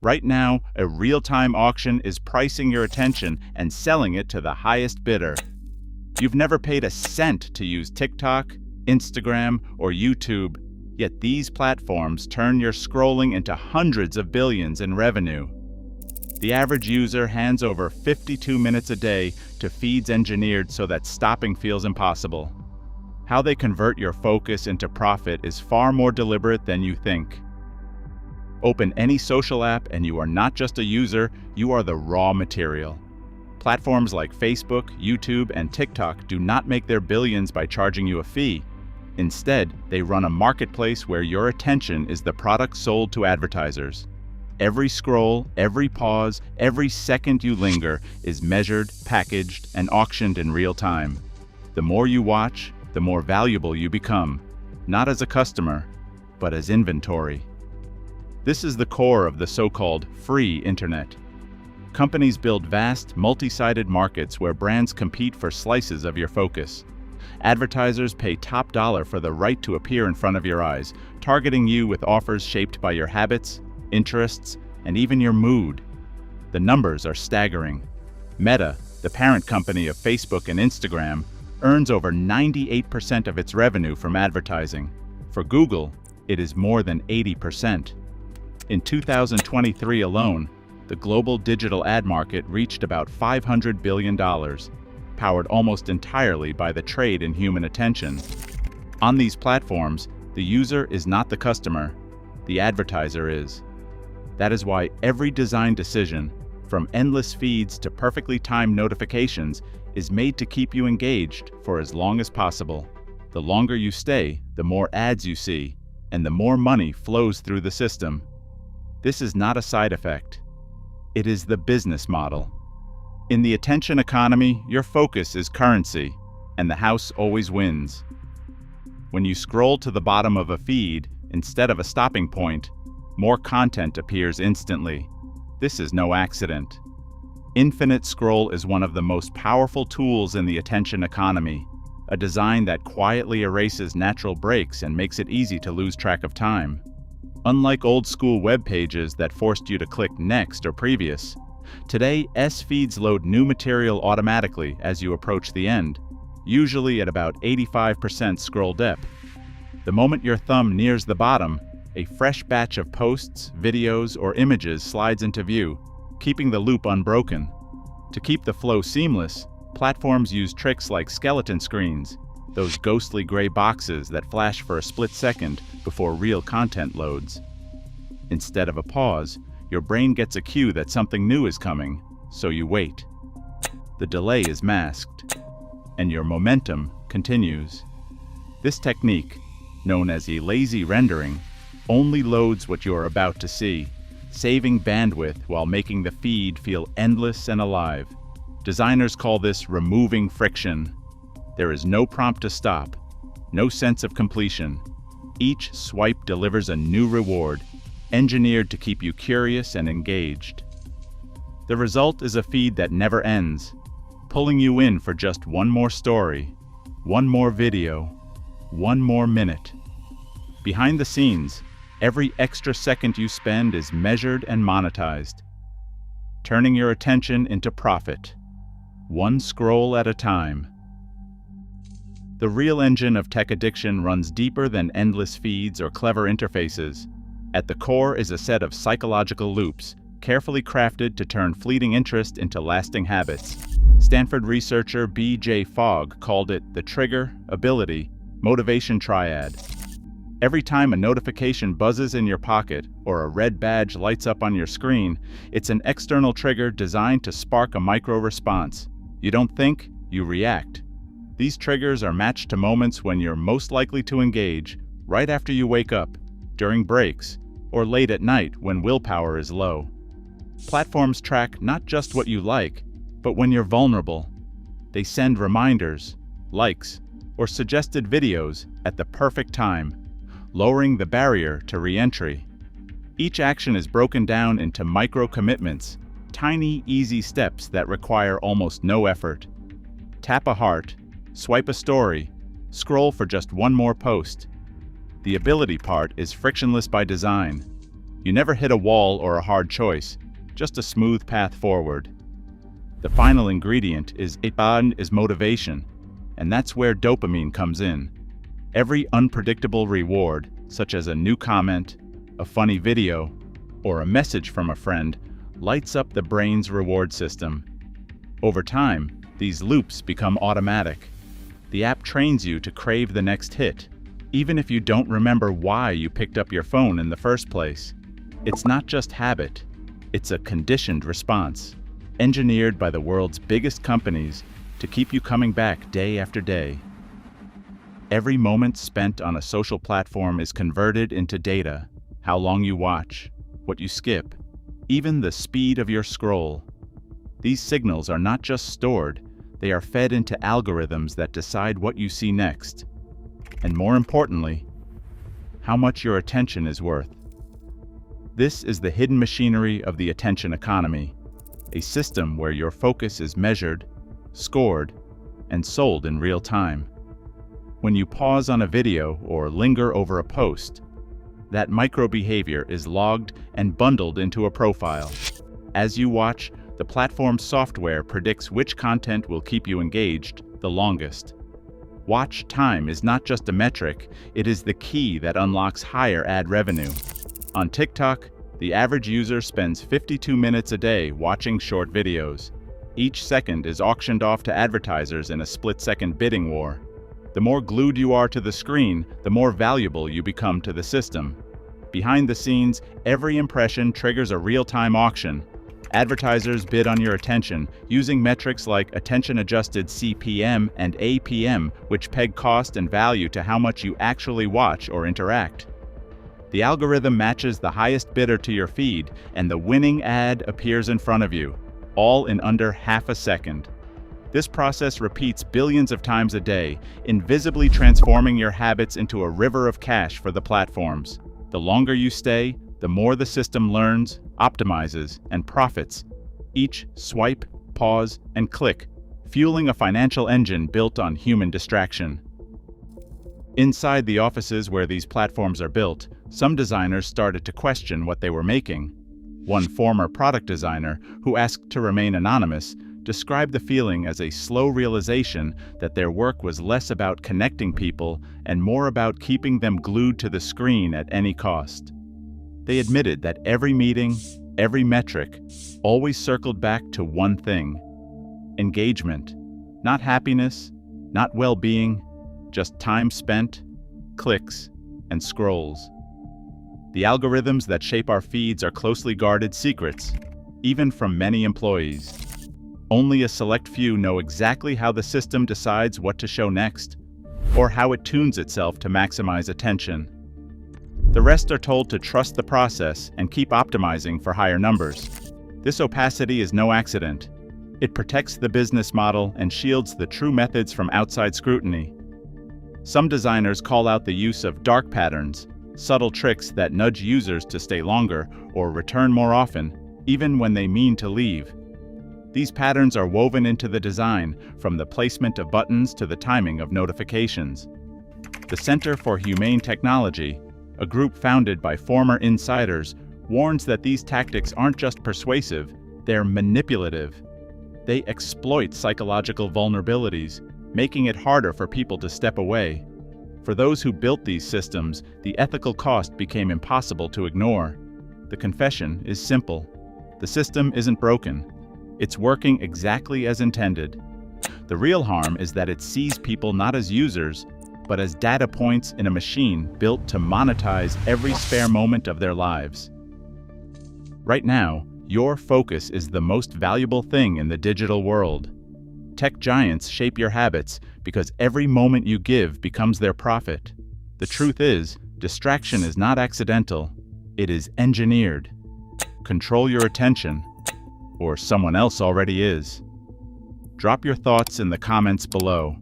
Right now, a real-time auction is pricing your attention and selling it to the highest bidder. You've never paid a cent to use TikTok, Instagram, or YouTube, yet these platforms turn your scrolling into hundreds of billions in revenue. The average user hands over 52 minutes a day to feeds engineered so that stopping feels impossible. How they convert your focus into profit is far more deliberate than you think. Open any social app and you are not just a user, you are the raw material. Platforms like Facebook, YouTube, and TikTok do not make their billions by charging you a fee. Instead, they run a marketplace where your attention is the product sold to advertisers. Every scroll, every pause, every second you linger is measured, packaged, and auctioned in real time. The more you watch, the more valuable you become, not as a customer, but as inventory. This is the core of the so-called free internet. Companies build vast, multi-sided markets where brands compete for slices of your focus. Advertisers pay top dollar for the right to appear in front of your eyes, targeting you with offers shaped by your habits, interests, and even your mood. The numbers are staggering. Meta, the parent company of Facebook and Instagram, earns over 98% of its revenue from advertising. For Google, it is more than 80%. In 2023 alone, the global digital ad market reached about $500 billion, powered almost entirely by the trade in human attention. On these platforms, the user is not the customer, the advertiser is. That is why every design decision, from endless feeds to perfectly timed notifications, is made to keep you engaged for as long as possible. The longer you stay, the more ads you see, and the more money flows through the system. This is not a side effect. It is the business model. In the attention economy, your focus is currency, and the house always wins. When you scroll to the bottom of a feed, instead of a stopping point, more content appears instantly. This is no accident. Infinite scroll is one of the most powerful tools in the attention economy, a design that quietly erases natural breaks and makes it easy to lose track of time. Unlike old-school web pages that forced you to click next or previous, today S-feeds load new material automatically as you approach the end, usually at about 85% scroll depth. The moment your thumb nears the bottom, a fresh batch of posts, videos, or images slides into view, keeping the loop unbroken. To keep the flow seamless, platforms use tricks like skeleton screens, those ghostly gray boxes that flash for a split second before real content loads. Instead of a pause, your brain gets a cue that something new is coming, so you wait. The delay is masked, and your momentum continues. This technique, known as a lazy rendering, only loads what you are about to see, saving bandwidth while making the feed feel endless and alive. Designers call this removing friction. There is no prompt to stop, no sense of completion. Each swipe delivers a new reward, engineered to keep you curious and engaged. The result is a feed that never ends, pulling you in for just one more story, one more video, one more minute. Behind the scenes, every extra second you spend is measured and monetized, turning your attention into profit, one scroll at a time. The real engine of tech addiction runs deeper than endless feeds or clever interfaces. At the core is a set of psychological loops, carefully crafted to turn fleeting interest into lasting habits. Stanford researcher B.J. Fogg called it the trigger, ability, motivation triad. Every time a notification buzzes in your pocket or a red badge lights up on your screen, it's an external trigger designed to spark a micro-response. You don't think, you react. These triggers are matched to moments when you're most likely to engage, right after you wake up, during breaks, or late at night when willpower is low. Platforms track not just what you like, but when you're vulnerable. They send reminders, likes, or suggested videos at the perfect time, lowering the barrier to re-entry. Each action is broken down into micro-commitments, tiny, easy steps that require almost no effort. Tap a heart, swipe a story, scroll for just one more post. The ability part is frictionless by design. You never hit a wall or a hard choice, just a smooth path forward. The final ingredient is motivation, and that's where dopamine comes in. Every unpredictable reward, such as a new comment, a funny video, or a message from a friend, lights up the brain's reward system. Over time, these loops become automatic. The app trains you to crave the next hit, even if you don't remember why you picked up your phone in the first place. It's not just habit, it's a conditioned response, engineered by the world's biggest companies to keep you coming back day after day. Every moment spent on a social platform is converted into data: how long you watch, what you skip, even the speed of your scroll. These signals are not just stored, they are fed into algorithms that decide what you see next. And more importantly, how much your attention is worth. This is the hidden machinery of the attention economy, a system where your focus is measured, scored, and sold in real time. When you pause on a video or linger over a post, that micro-behavior is logged and bundled into a profile. As you watch, the platform's software predicts which content will keep you engaged the longest. Watch time is not just a metric, it is the key that unlocks higher ad revenue. On TikTok, the average user spends 52 minutes a day watching short videos. Each second is auctioned off to advertisers in a split-second bidding war. The more glued you are to the screen, the more valuable you become to the system. Behind the scenes, every impression triggers a real-time auction. Advertisers bid on your attention using metrics like attention-adjusted CPM and APM, which peg cost and value to how much you actually watch or interact. The algorithm matches the highest bidder to your feed, and the winning ad appears in front of you, all in under half a second. This process repeats billions of times a day, invisibly transforming your habits into a river of cash for the platforms. The longer you stay, the more the system learns, optimizes, and profits. Each swipe, pause, and click, fueling a financial engine built on human distraction. Inside the offices where these platforms are built, some designers started to question what they were making. One former product designer, who asked to remain anonymous, described the feeling as a slow realization that their work was less about connecting people and more about keeping them glued to the screen at any cost. They admitted that every meeting, every metric, always circled back to one thing: engagement. Not happiness, not well-being, just time spent, clicks, and scrolls. The algorithms that shape our feeds are closely guarded secrets, even from many employees. Only a select few know exactly how the system decides what to show next, or how it tunes itself to maximize attention. The rest are told to trust the process and keep optimizing for higher numbers. This opacity is no accident. It protects the business model and shields the true methods from outside scrutiny. Some designers call out the use of dark patterns, subtle tricks that nudge users to stay longer or return more often, even when they mean to leave. These patterns are woven into the design, from the placement of buttons to the timing of notifications. The Center for Humane Technology, a group founded by former insiders, warns that these tactics aren't just persuasive, they're manipulative. They exploit psychological vulnerabilities, making it harder for people to step away. For those who built these systems, the ethical cost became impossible to ignore. The confession is simple: the system isn't broken. It's working exactly as intended. The real harm is that it sees people not as users, but as data points in a machine built to monetize every spare moment of their lives. Right now, your focus is the most valuable thing in the digital world. Tech giants shape your habits because every moment you give becomes their profit. The truth is, distraction is not accidental, it is engineered. Control your attention, or someone else already is. Drop your thoughts in the comments below.